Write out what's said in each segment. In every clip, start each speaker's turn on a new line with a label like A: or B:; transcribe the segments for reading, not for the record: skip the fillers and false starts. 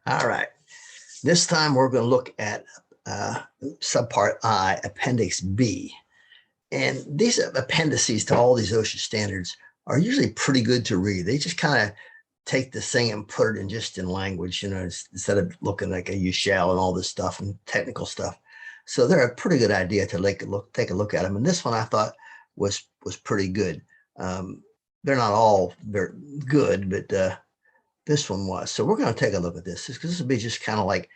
A: All right. This time we're going to look at Subpart I, Appendix B. And these appendices to all these OSHA standards are usually pretty good to read. They just kind of take this thing and put it in just in language, instead of looking like a you shall and all this stuff and technical stuff. So they're a pretty good idea to take a look at them. And this one I thought was pretty good. They're not all very good, but this one was. So we're going to take a look at this because this will be just kind of like,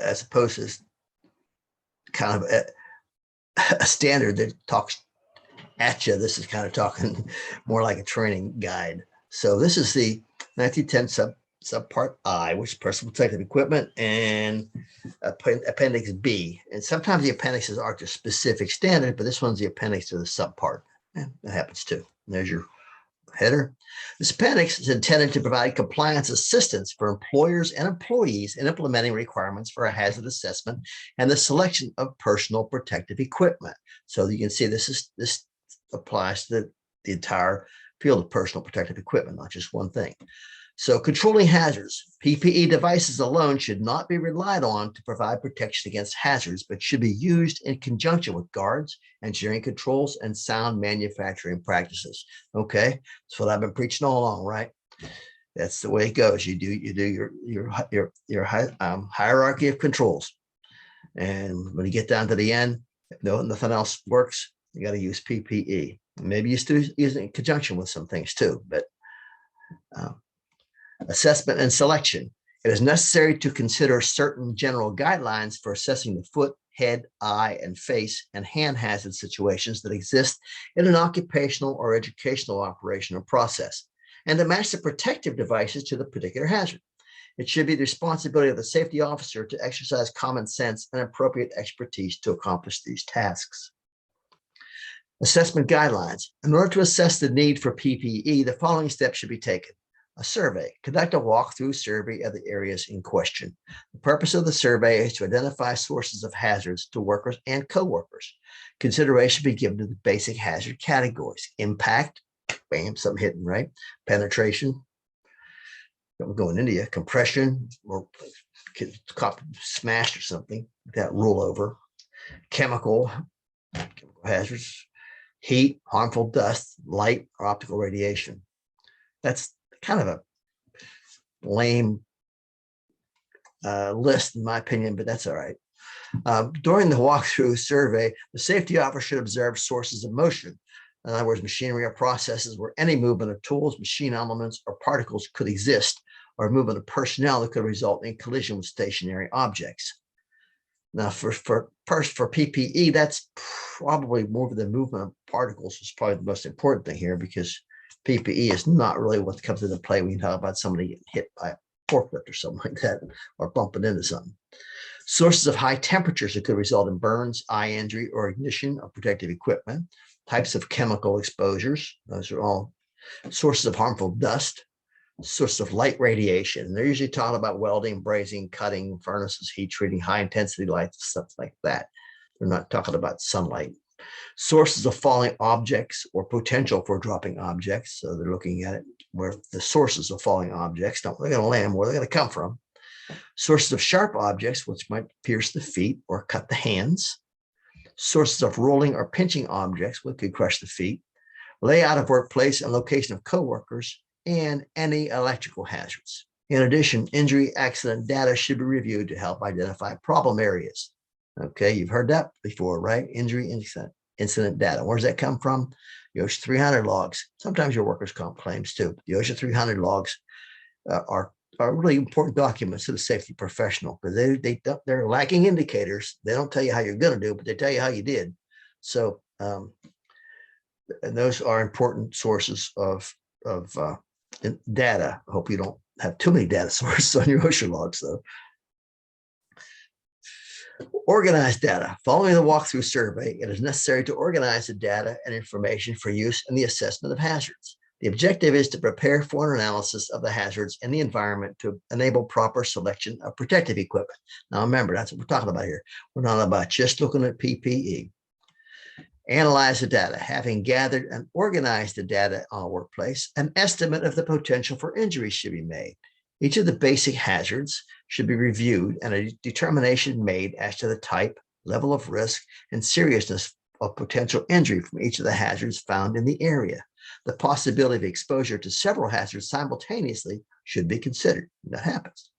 A: as opposed to kind of a standard that talks at you. This is kind of talking more like a training guide. So this is the 1910 Subpart I, which is personal protective equipment, and Appendix B. And sometimes the appendixes aren't the specific standard, but this one's the appendix to the subpart. And that happens too. And there's your header. This appendix is intended to provide compliance assistance for employers and employees in implementing requirements for a hazard assessment and the selection of personal protective equipment. So you can see this applies to the entire field of personal protective equipment, not just one thing. So controlling hazards, PPE devices alone should not be relied on to provide protection against hazards, but should be used in conjunction with guards, engineering controls, and sound manufacturing practices. Okay, that's what I've been preaching all along, right? That's the way it goes. You do your hierarchy of controls, and when you get down to the end, if nothing else works, you got to use PPE. Maybe you still use it in conjunction with some things too, but assessment and selection. It is necessary to consider certain general guidelines for assessing the foot, head, eye, and face and hand hazard situations that exist in an occupational or educational operation or process, and to match the protective devices to the particular hazard. It should be the responsibility of the safety officer to exercise common sense and appropriate expertise to accomplish these tasks. Assessment guidelines. In order to assess the need for PPE, the following steps should be taken. A survey. Conduct a walkthrough survey of the areas in question. The purpose of the survey is to identify sources of hazards to workers and co-workers. Consideration be given to the basic hazard categories. Impact, bam, something hitting, right? Penetration, going into you. Compression, or smashed or something, that rollover. Chemical hazards. Heat, harmful dust, light, or optical radiation. That's kind of a lame list, in my opinion, but that's all right. During the walkthrough survey, the safety officer should observe sources of motion. In other words, machinery or processes where any movement of tools, machine elements, or particles could exist, or movement of personnel that could result in collision with stationary objects. Now, for PPE, that's probably more of the movement of particles is probably the most important thing here, because PPE is not really what comes into play when you talk about somebody getting hit by a forklift or something like that, or bumping into something. Sources of high temperatures that could result in burns, eye injury, or ignition of protective equipment. Types of chemical exposures. Those are all sources of harmful dust. Sources of light radiation. They're usually talking about welding, brazing, cutting, furnaces, heat treating, high intensity lights, stuff like that. They're not talking about sunlight. Sources of falling objects or potential for dropping objects. So they're looking at it where the sources of falling objects, not where they're going to land, where they're going to come from. Sources of sharp objects, which might pierce the feet or cut the hands. Sources of rolling or pinching objects, which could crush the feet. Layout of workplace and location of coworkers, and any electrical hazards. In addition, injury accident data should be reviewed to help identify problem areas. Okay, you've heard that before, right? Injury incident data. Where does that come from? The OSHA 300 logs. Sometimes your workers' comp claims too. The OSHA 300 logs are really important documents to the safety professional, because they're lacking indicators. They don't tell you how you're going to do, but they tell you how you did. So, and those are important sources of data. I hope you don't have too many data sources on your OSHA logs, though. Organize data. Following the walkthrough survey, it is necessary to organize the data and information for use in the assessment of hazards. The objective is to prepare for an analysis of the hazards in the environment to enable proper selection of protective equipment. Now, remember, that's what we're talking about here. We're not about just looking at PPE. Analyze the data. Having gathered and organized the data on a workplace, an estimate of the potential for injury should be made. Each of the basic hazards should be reviewed and a determination made as to the type, level of risk, and seriousness of potential injury from each of the hazards found in the area. The possibility of exposure to several hazards simultaneously should be considered. That happens.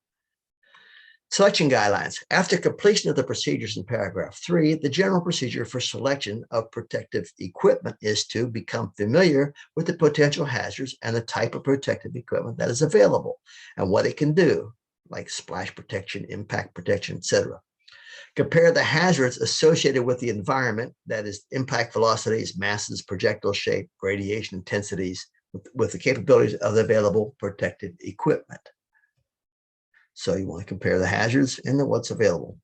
A: Selection guidelines. After completion of the procedures in paragraph 3, the general procedure for selection of protective equipment is to become familiar with the potential hazards and the type of protective equipment that is available and what it can do, like splash protection, impact protection, etc. Compare the hazards associated with the environment, that is impact velocities, masses, projectile shape, radiation intensities, with the capabilities of the available protective equipment. So you want to compare the hazards and what's available.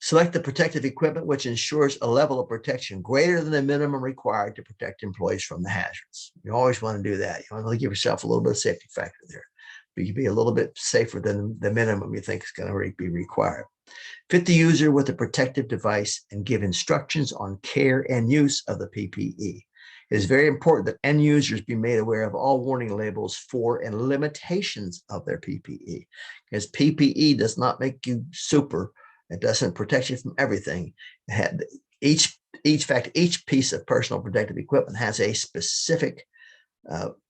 A: Select the protective equipment which ensures a level of protection greater than the minimum required to protect employees from the hazards. You always want to do that. You want to give yourself a little bit of safety factor there. But you be a little bit safer than the minimum you think is going to be required. Fit the user with a protective device and give instructions on care and use of the PPE. It is very important that end users be made aware of all warning labels for and limitations of their PPE, because PPE does not make you super. It doesn't protect you from everything. Each piece of personal protective equipment has a specific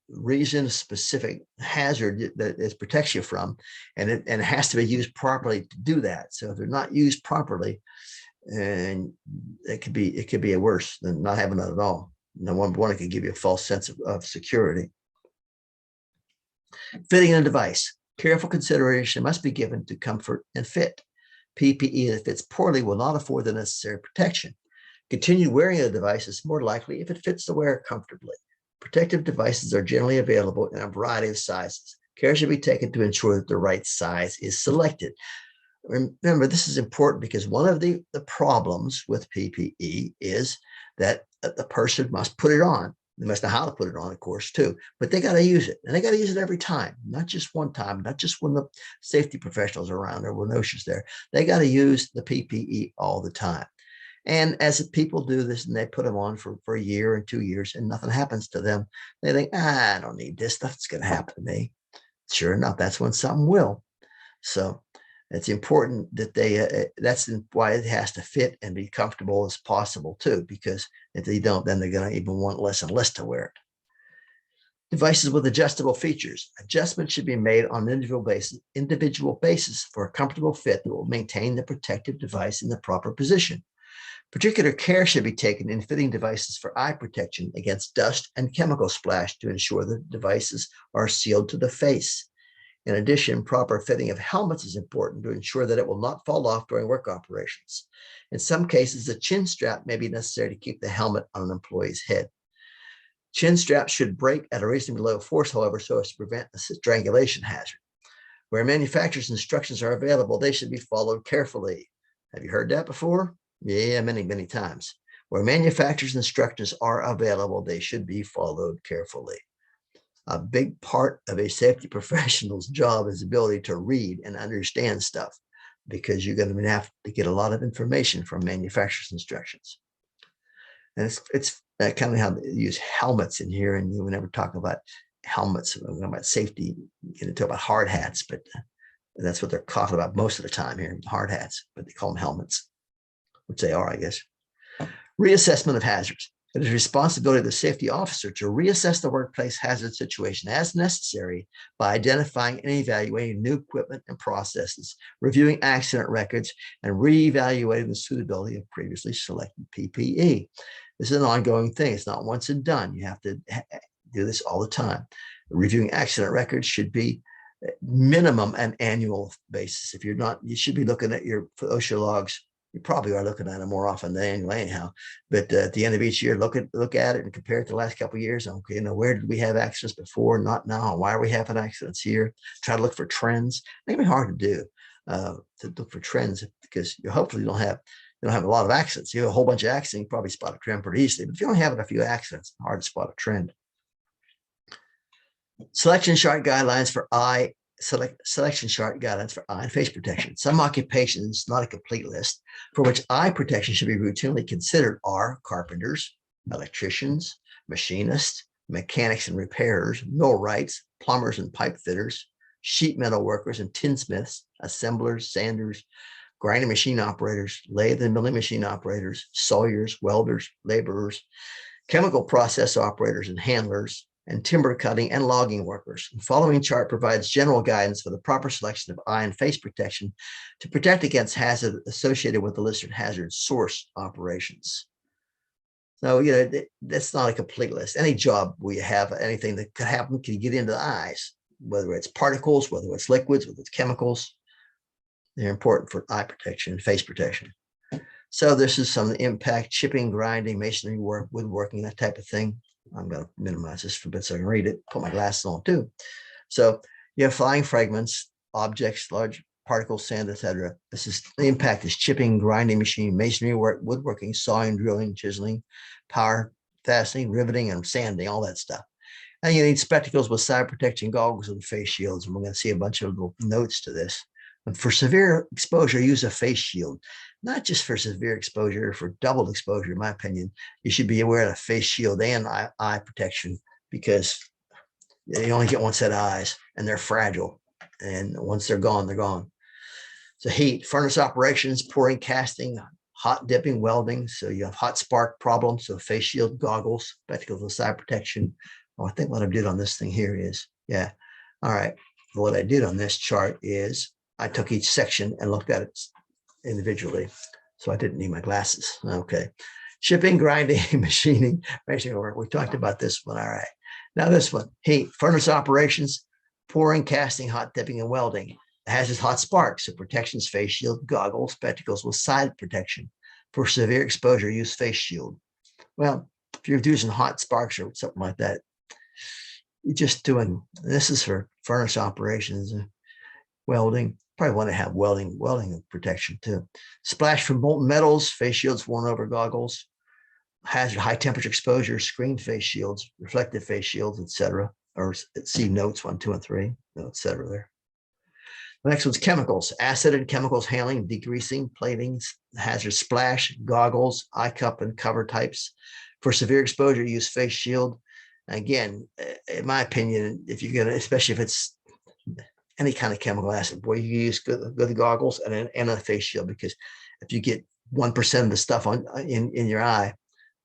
A: reason, specific hazard that it protects you from, and it has to be used properly to do that. So if they're not used properly, and it could be worse than not having it at all. No one, it could give you a false sense of security. Fitting a device. Careful consideration must be given to comfort and fit. PPE that fits poorly will not afford the necessary protection. Continued wearing of the device is more likely if it fits the wearer comfortably. Protective devices are generally available in a variety of sizes. Care should be taken to ensure that the right size is selected. Remember, this is important because one of the problems with PPE is that the person must put it on. They must know how to put it on, of course, too, but they got to use it, and they got to use it every time, not just one time, not just when the safety professionals are around or when OSHA's there. They got to use the PPE all the time. And as people do this and they put them on for a year and 2 years and nothing happens to them, they think, I don't need this. Nothing's going to happen to me. Sure enough, that's when something will. So it's important that that's why it has to fit and be comfortable as possible too, because if they don't, then they're going to even want less and less to wear it. Devices with adjustable features. Adjustments should be made on an individual basis for a comfortable fit that will maintain the protective device in the proper position. Particular care should be taken in fitting devices for eye protection against dust and chemical splash to ensure the devices are sealed to the face. In addition, proper fitting of helmets is important to ensure that it will not fall off during work operations. In some cases, a chin strap may be necessary to keep the helmet on an employee's head. Chin straps should break at a reasonably low force, however, so as to prevent a strangulation hazard. Where manufacturer's instructions are available, they should be followed carefully. Have you heard that before? Yeah, many, many times. Where manufacturer's instructions are available, they should be followed carefully. A big part of a safety professional's job is the ability to read and understand stuff, because you're going to have to get a lot of information from manufacturer's instructions. And it's kind of how they use helmets in here. And we never talk about helmets, we're talking about safety, you talk about hard hats, but that's what they're talking about most of the time here, hard hats, but they call them helmets, which they are, I guess. Reassessment of hazards. It is the responsibility of the safety officer to reassess the workplace hazard situation as necessary by identifying and evaluating new equipment and processes, reviewing accident records, and reevaluating the suitability of previously selected PPE. This is an ongoing thing. It's not once and done. You have to do this all the time. Reviewing accident records should be minimum an annual basis. If you're not, you should be looking at your OSHA logs. You probably are looking at it more often than annual anyhow. But at the end of each year, look at it and compare it to the last couple of years. Okay, where did we have accidents before? Not now. Why are we having accidents here? Try to look for trends. It can be hard to do, to look for trends, because you hopefully don't have a lot of accidents. You have a whole bunch of accidents, you probably spot a trend pretty easily. But if you only have a few accidents, it's hard to spot a trend. Selection chart guidelines for eye and face protection. Some occupations, not a complete list, for which eye protection should be routinely considered are carpenters, electricians, machinists, mechanics and repairers, millwrights, plumbers and pipe fitters, sheet metal workers and tinsmiths, assemblers, sanders, grinding machine operators, lathe and milling machine operators, sawyers, welders, laborers, chemical process operators and handlers, and timber cutting and logging workers. The following chart provides general guidance for the proper selection of eye and face protection to protect against hazard associated with the listed hazard source operations. So, that's not a complete list. Any job where you have anything that could happen can get into the eyes, whether it's particles, whether it's liquids, whether it's chemicals. They're important for eye protection and face protection. So this is some impact, chipping, grinding, masonry work, woodworking, that type of thing. I'm going to minimize this for a bit so I can read it, put my glasses on too. So you have flying fragments, objects, large particles, sand, etc. The impact is chipping, grinding machine, masonry work, woodworking, sawing, drilling, chiseling, power, fastening, riveting, and sanding, all that stuff. And you need spectacles with side protection goggles and face shields. And we're going to see a bunch of little notes to this. And for severe exposure, use a face shield. Not just for severe exposure, for double exposure, in my opinion, you should be aware of a face shield and eye protection, because you only get one set of eyes and they're fragile. And once they're gone, they're gone. So heat, furnace operations, pouring, casting, hot dipping, welding. So you have hot spark problems. So face shield, goggles, spectacles with side protection. Oh, I think what I did on this thing here is, all right. What I did on this chart is I took each section and looked at it individually. So I didn't need my glasses. Okay. Shipping, grinding, machining, masonry work. We talked about this one. All right. Now this one, heat, furnace operations, pouring, casting, hot dipping, and welding. It has its hot sparks, so protections, face shield, goggles, spectacles with side protection. For severe exposure, use face shield. Well, if you're using hot sparks or something like that, you're just doing, this is for furnace operations, welding. Probably want to have welding protection too. Splash from molten metals, face shields worn over goggles, hazard high temperature exposure, screen face shields, reflective face shields, etc. Or see notes 1, 2, and 3, etc. there. The next one's chemicals, acid and chemicals handling, degreasing, plating, hazard splash, goggles, eye cup and cover types. For severe exposure, use face shield. Again, in my opinion, if you're going to, especially if it's any kind of chemical acid, boy, you use good goggles and a face shield, because if you get 1% of the stuff in your eye,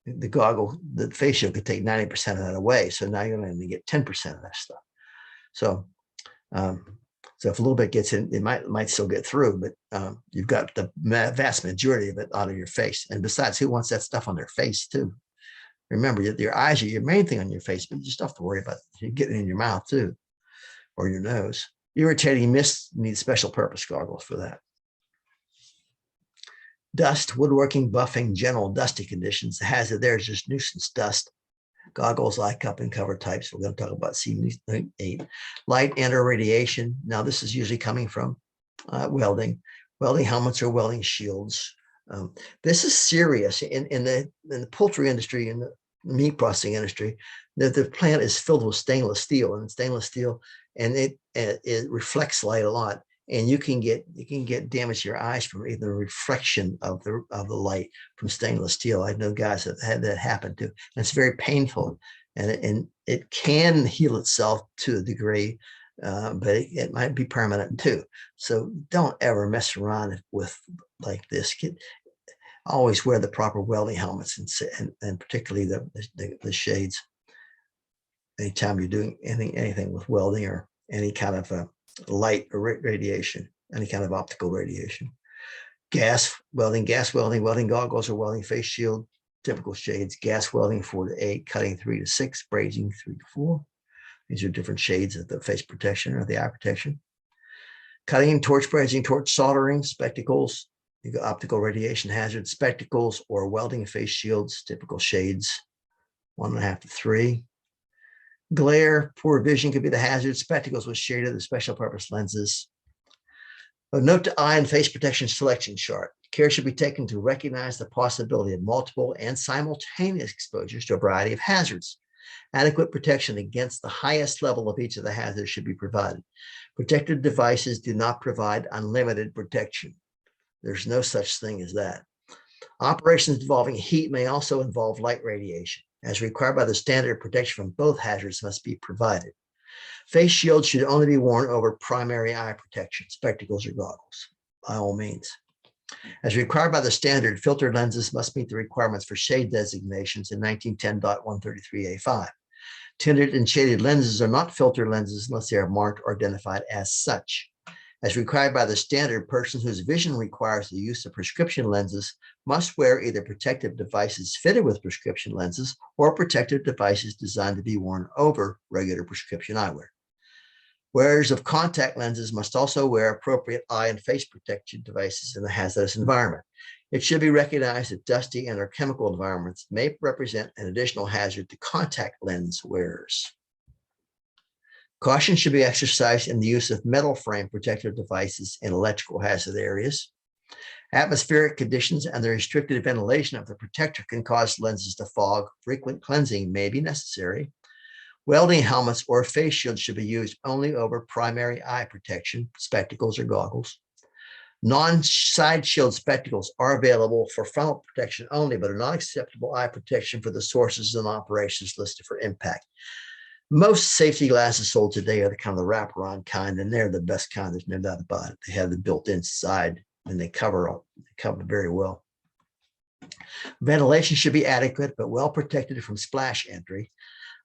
A: the face shield could take 90% of that away. So now you're going to get 10% of that stuff. So, if a little bit gets in, it might still get through, but you've got the vast majority of it out of your face. And besides, who wants that stuff on their face too? Remember, your eyes are your main thing on your face, but you just have to worry about it getting in your mouth too, or your nose. Irritating mist needs special purpose goggles for that. Dust, woodworking, buffing, general dusty conditions. The hazard there is just nuisance dust. Goggles, eye cup, and cover types. We're going to talk about C8. Light and or radiation. Now, this is usually coming from welding helmets or welding shields. This is serious in the poultry industry, in the meat processing industry. The plant is filled with stainless steel, and it reflects light a lot, and you can get damage to your eyes from either the reflection of the light from stainless steel. I know guys that had that happen too, and it's very painful, and it can heal itself to a degree, but it might be permanent too. So don't ever mess around with like this. Always wear the proper welding helmets and particularly the shades. Anytime you're doing anything with welding or any kind of light or radiation, any kind of optical radiation. Gas welding goggles or welding face shield, typical shades. Gas welding 4 to 8, cutting 3 to 6, brazing 3 to 4. These are different shades of the face protection or the eye protection. Cutting, torch brazing, torch soldering, spectacles. You got optical radiation hazard, spectacles or welding face shields, typical shades 1.5 to 3. Glare, poor vision could be the hazard. Spectacles with shaded or special purpose lenses. A note to eye and face protection selection chart. Care should be taken to recognize the possibility of multiple and simultaneous exposures to a variety of hazards. Adequate protection against the highest level of each of the hazards should be provided. Protective devices do not provide unlimited protection. There's no such thing as that. Operations involving heat may also involve light radiation. As required by the standard, protection from both hazards must be provided. Face shields should only be worn over primary eye protection, spectacles or goggles, by all means. As required by the standard, filtered lenses must meet the requirements for shade designations in 1910.133A5. Tinted and shaded lenses are not filtered lenses unless they are marked or identified as such. As required by the standard, persons whose vision requires the use of prescription lenses must wear either protective devices fitted with prescription lenses or protective devices designed to be worn over regular prescription eyewear. Wearers of contact lenses must also wear appropriate eye and face protection devices in a hazardous environment. It should be recognized that dusty and or chemical environments may represent an additional hazard to contact lens wearers. Caution should be exercised in the use of metal frame protective devices in electrical hazard areas. Atmospheric conditions and the restricted ventilation of the protector can cause lenses to fog. Frequent cleansing may be necessary. Welding helmets or face shields should be used only over primary eye protection, spectacles or goggles. Non-side shield spectacles are available for frontal protection only, but are not acceptable eye protection for the sources and operations listed for impact. Most safety glasses sold today are the kind of the wraparound kind, and they're the best kind. There's no doubt about it. They have the built-in side, and they cover very well. Ventilation should be adequate, but well protected from splash entry.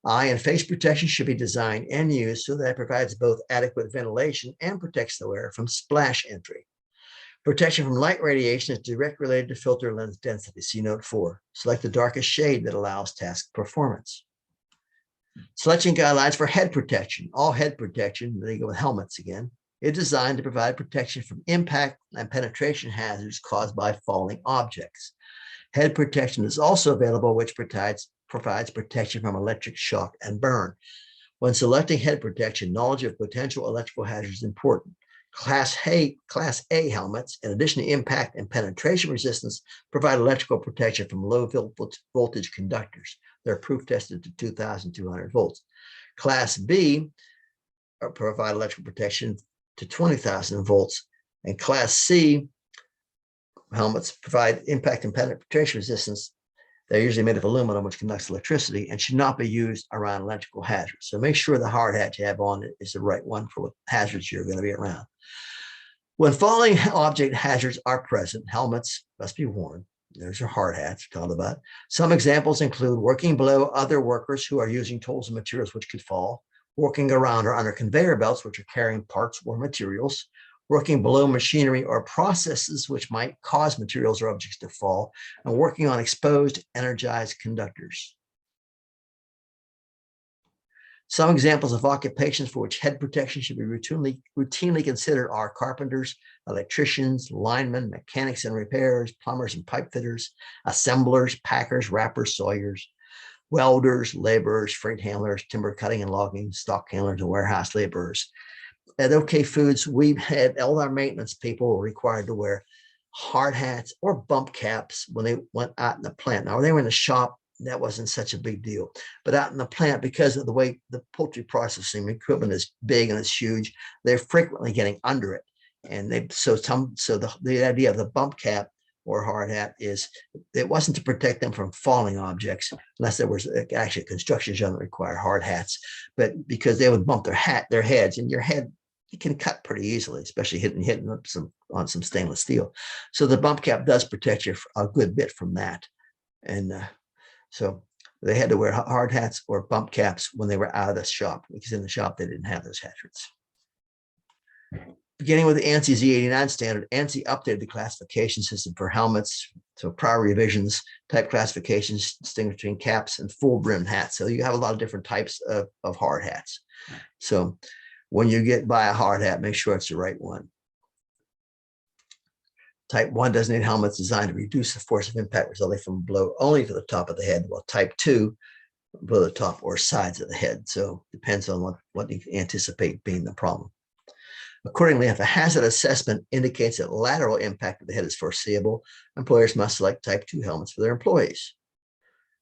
A: Eye and face protection should be designed and used so that it provides both adequate ventilation and protects the wearer from splash entry. Protection from light radiation is directly related to filter lens density. See note 4. Select the darkest shade that allows task performance. Selection guidelines for head protection. All head protection, they go with helmets again, is designed to provide protection from impact and penetration hazards caused by falling objects. Head protection is also available, which provides protection from electric shock and burn. When selecting head protection, knowledge of potential electrical hazards is important. Class A helmets, in addition to impact and penetration resistance, provide electrical protection from low voltage conductors. They're proof tested to 2,200 volts. Class B provide electrical protection to 20,000 volts. And Class C helmets provide impact and penetration resistance. They're usually made of aluminum, which conducts electricity and should not be used around electrical hazards. So make sure the hard hat you have on is the right one for what hazards you're going to be around. When falling object hazards are present, helmets must be worn. There's your hard hats talked about. Some examples include working below other workers who are using tools and materials which could fall, working around or under conveyor belts which are carrying parts or materials, working below machinery or processes which might cause materials or objects to fall, and working on exposed energized conductors. Some examples of occupations for which head protection should be routinely considered are carpenters, electricians, linemen, mechanics and repairers, plumbers and pipe fitters, assemblers, packers, wrappers, sawyers, welders, laborers, freight handlers, timber cutting and logging, stock handlers, and warehouse laborers. At OK Foods, we had all our maintenance people were required to wear hard hats or bump caps when they went out in the plant. Now, when they were in the shop, that wasn't such a big deal. But out in the plant, because of the way the poultry processing equipment is big and it's huge, they're frequently getting under it. And the idea of the bump cap or hard hat is it wasn't to protect them from falling objects, unless there was actually a construction zone that required hard hats, but because they would bump their heads, and your head, it can cut pretty easily, especially hitting up on some stainless steel. So the bump cap does protect you a good bit from that. And so they had to wear hard hats or bump caps when they were out of the shop, because in the shop they didn't have those hazards. Beginning with the ANSI Z89 standard, ANSI updated the classification system for helmets. So prior revisions, type classifications distinguish between caps and full brimmed hats. So you have a lot of different types of hard hats. So when you buy a hard hat, make sure it's the right one. Type 1 designated helmets designed to reduce the force of impact resulting from a blow only to the top of the head, while type 2, below the top or sides of the head. So depends on what you anticipate being the problem. Accordingly, if a hazard assessment indicates that lateral impact of the head is foreseeable, employers must select type 2 helmets for their employees.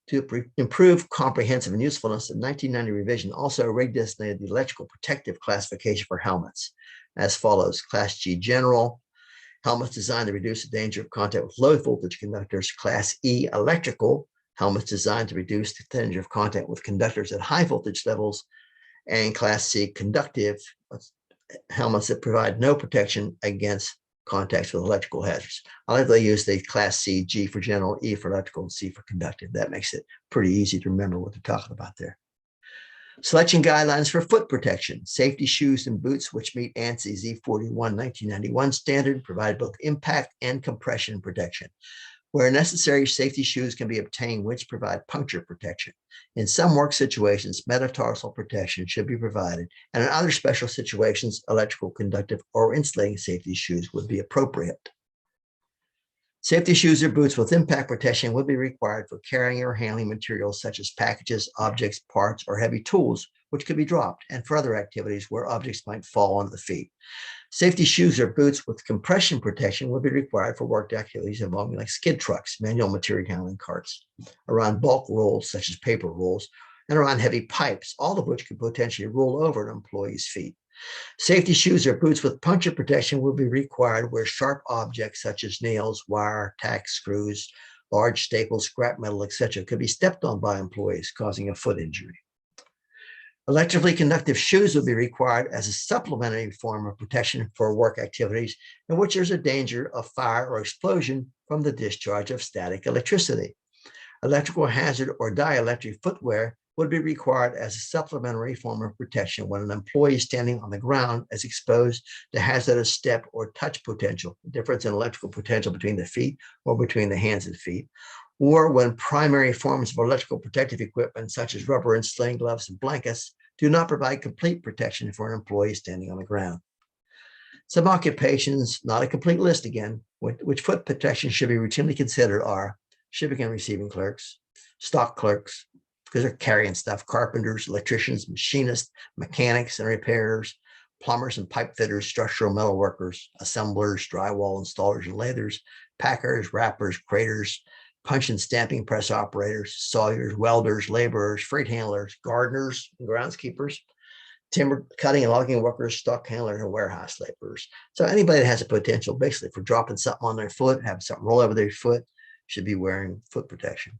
A: To improve comprehensive and usefulness, the 1990 revision also redesignated the electrical protective classification for helmets as follows: Class G General, helmets designed to reduce the danger of contact with low voltage conductors. Class E Electrical, helmets designed to reduce the danger of contact with conductors at high voltage levels. and Class C conductive helmets that provide no protection against contacts with electrical hazards. I like to use the Class C, G for general, E for electrical, and C for conductive. That makes it pretty easy to remember what they're talking about there. Selection guidelines for foot protection. Safety shoes and boots, which meet ANSI Z41 1991 standard, provide both impact and compression protection. Where necessary, safety shoes can be obtained which provide puncture protection. In some work situations, metatarsal protection should be provided, and in other special situations, electrical, conductive, or insulating safety shoes would be appropriate. Safety shoes or boots with impact protection would be required for carrying or handling materials such as packages, objects, parts, or heavy tools, which could be dropped, and for other activities where objects might fall onto the feet. Safety shoes or boots with compression protection would be required for work activities involving like skid trucks, manual material handling carts, around bulk rolls such as paper rolls, and around heavy pipes, all of which could potentially roll over an employee's feet. Safety shoes or boots with puncture protection will be required where sharp objects such as nails, wire, tack, screws, large staples, scrap metal, etc., could be stepped on by employees, causing a foot injury. Electrically conductive shoes will be required as a supplementary form of protection for work activities in which there's a danger of fire or explosion from the discharge of static electricity. Electrical hazard or dielectric footwear would be required as a supplementary form of protection when an employee standing on the ground is exposed to hazardous step or touch potential, the difference in electrical potential between the feet or between the hands and feet, or when primary forms of electrical protective equipment, such as rubber insulating gloves and blankets, do not provide complete protection for an employee standing on the ground. Some occupations, not a complete list again, which foot protection should be routinely considered are shipping and receiving clerks, stock clerks, because they're carrying stuff, carpenters, electricians, machinists, mechanics and repairers, plumbers and pipe fitters, structural metal workers, assemblers, drywall installers and lathers, packers, wrappers, graders, punch and stamping press operators, sawyers, welders, laborers, freight handlers, gardeners, and groundskeepers, timber cutting and logging workers, stock handlers, and warehouse laborers. So anybody that has a potential basically for dropping something on their foot, having something roll over their foot, should be wearing foot protection.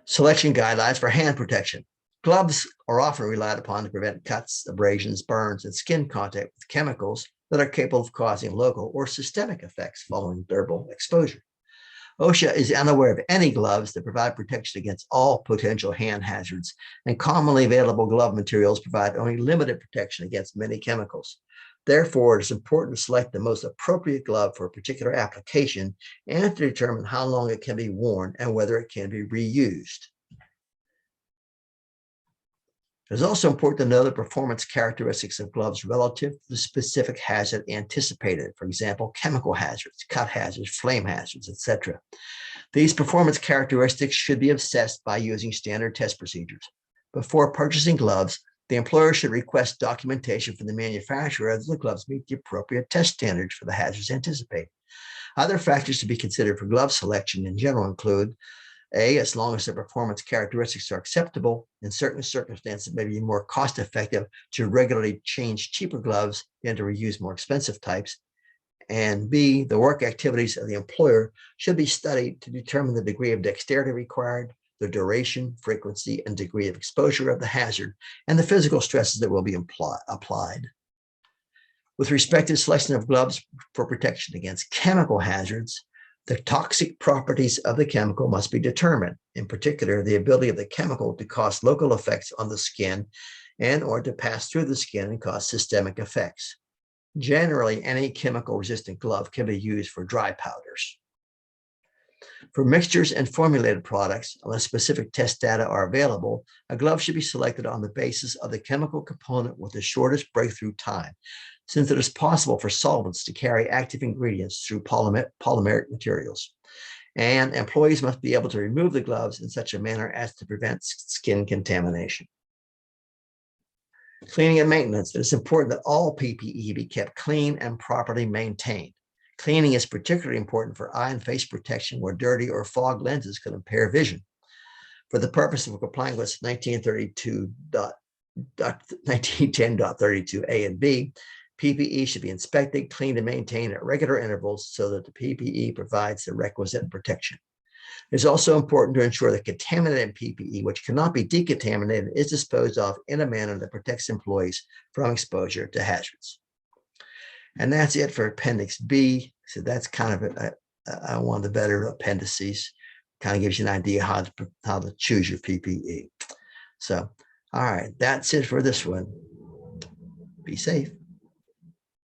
A: Selection guidelines for hand protection. Gloves are often relied upon to prevent cuts, abrasions, burns, and skin contact with chemicals that are capable of causing local or systemic effects following durable exposure. OSHA is unaware of any gloves that provide protection against all potential hand hazards, and commonly available glove materials provide only limited protection against many chemicals. Therefore, it is important to select the most appropriate glove for a particular application and to determine how long it can be worn and whether it can be reused. It is also important to know the performance characteristics of gloves relative to the specific hazard anticipated. For example, chemical hazards, cut hazards, flame hazards, etc. These performance characteristics should be assessed by using standard test procedures. Before purchasing gloves, the employer should request documentation from the manufacturer that the gloves meet the appropriate test standards for the hazards anticipated. Other factors to be considered for glove selection in general include A, as long as the performance characteristics are acceptable, in certain circumstances it may be more cost-effective to regularly change cheaper gloves than to reuse more expensive types. And B, the work activities of the employer should be studied to determine the degree of dexterity required, the duration, frequency, and degree of exposure of the hazard, and the physical stresses that will be applied. With respect to selection of gloves for protection against chemical hazards, the toxic properties of the chemical must be determined. In particular, the ability of the chemical to cause local effects on the skin and or to pass through the skin and cause systemic effects. Generally, any chemical-resistant glove can be used for dry powders. For mixtures and formulated products, unless specific test data are available, a glove should be selected on the basis of the chemical component with the shortest breakthrough time, since it is possible for solvents to carry active ingredients through polymeric materials. And employees must be able to remove the gloves in such a manner as to prevent skin contamination. Cleaning and maintenance. It is important that all PPE be kept clean and properly maintained. Cleaning is particularly important for eye and face protection where dirty or fog lenses could impair vision. For the purpose of complying with 1910.32A and B, PPE should be inspected, cleaned, and maintained at regular intervals so that the PPE provides the requisite protection. It's also important to ensure that contaminated PPE, which cannot be decontaminated, is disposed of in a manner that protects employees from exposure to hazards. And that's it for Appendix B. So that's kind of one of the better appendices. Kind of gives you an idea how to choose your PPE. So, all right, that's it for this one. Be safe.